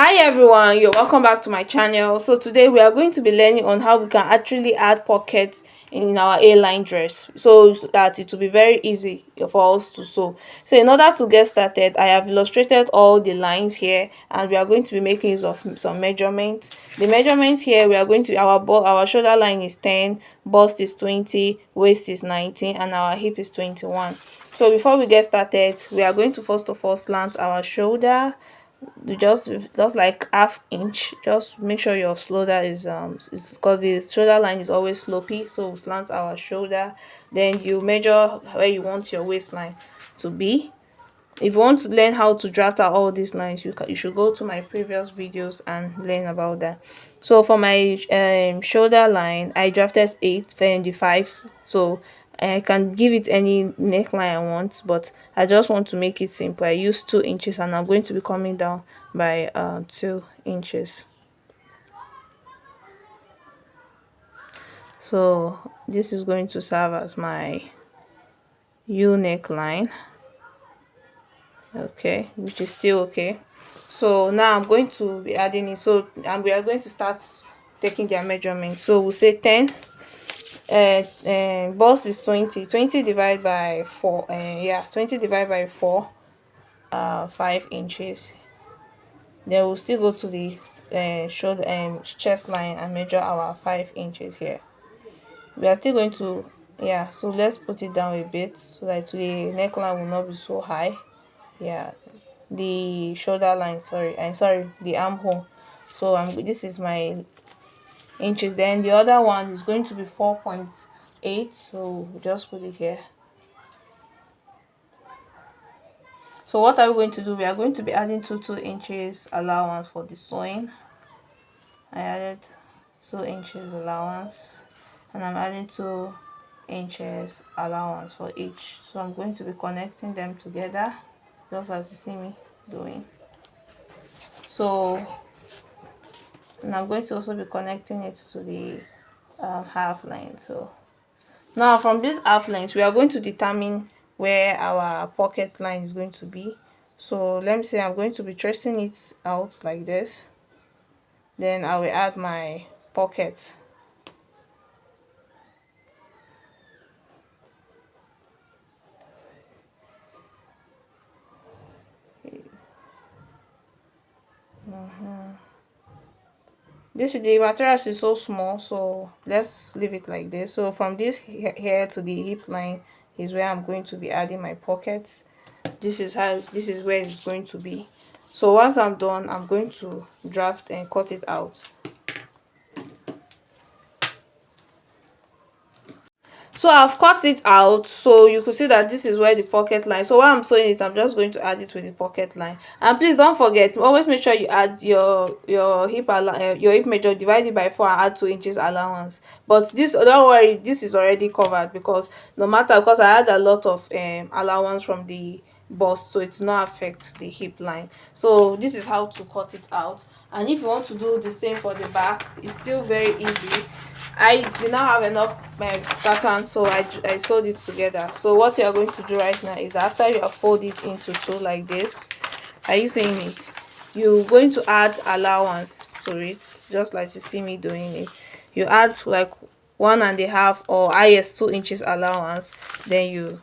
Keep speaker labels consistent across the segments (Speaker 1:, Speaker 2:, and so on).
Speaker 1: Hi everyone, you're welcome back to my channel. So today we are going to be learning on how we can actually add pockets in our A-line dress so that it will be very easy for us to sew. So in order to get started, I have illustrated all the lines here and we are going to be making use of some measurements. The measurement here, we are going to our shoulder line is 10, bust is 20, waist is 19 and our hip is 21. So before we get started, we are going to first of all slant our shoulder just like half inch. Just make sure your shoulder is because the shoulder line is always slopey, so we slant our shoulder. Then you measure where you want your waistline to be. If you want to learn how to draft out all these lines, you should go to my previous videos and learn about that. So for my shoulder line, I drafted 8 and 5. So I can give it any neckline I want, but I just want to make it simple. I use 2 inches and I'm going to be coming down by 2 inches. So this is going to serve as my U neckline, okay, which is still okay. So now I'm going to be adding it, so and we are going to start taking their measurement. So we'll say 10, bust is 20 divided by 4, yeah, 20 divided by 4, 5 inches. Then we'll still go to the shoulder chest line and measure our 5 inches here. We are still going to, yeah, so let's put it down a bit so that the neckline will not be so high. Yeah, the shoulder line, sorry, the armhole. So this is my inches. Then the other one is going to be 4.8, so just put it here. So what are we going to do? We are going to be adding 2 inches allowance for the sewing. I added 2 inches allowance and I'm adding 2 inches allowance for each. So I'm going to be connecting them together just as you see me doing. So, and I'm going to also be connecting it to the half line. So now from this half length, we are going to determine where our pocket line is going to be. So let me say I'm going to be tracing it out like this. Then I will add my pocket. The materials is so small, so let's leave it like this. So from this here to the hip line is where I'm going to be adding my pockets. This is where it's going to be. So once I'm done, I'm going to draft and cut it out. So I've cut it out, so you could see that this is where the pocket line. So while I'm sewing it, I'm just going to add it with the pocket line. And please don't forget, always make sure you add your hip measure, divide it by 4 and add 2 inches allowance. But this, don't worry, this is already covered because no matter, because I had a lot of allowance from the bust, so it will not affect the hip line. So this is how to cut it out. And if you want to do the same for the back, it's still very easy. I did not have enough pattern, so I sewed it together. So what you are going to do right now is after you have folded it into two like this, are you seeing it? You're going to add allowance to it, just like you see me doing it. You add like 1.5 or highest 2 inches allowance, then you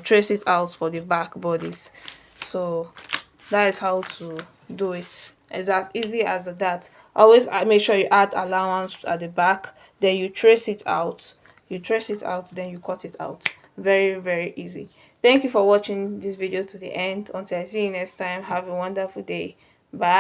Speaker 1: trace it out for the back bodies. So that is how to do it. It's as easy as that. Always make sure you add allowance at the back, then you trace it out. Then you cut it out. Very easy. Thank you for watching this video to the end. Until I see you next time, have a wonderful day. Bye.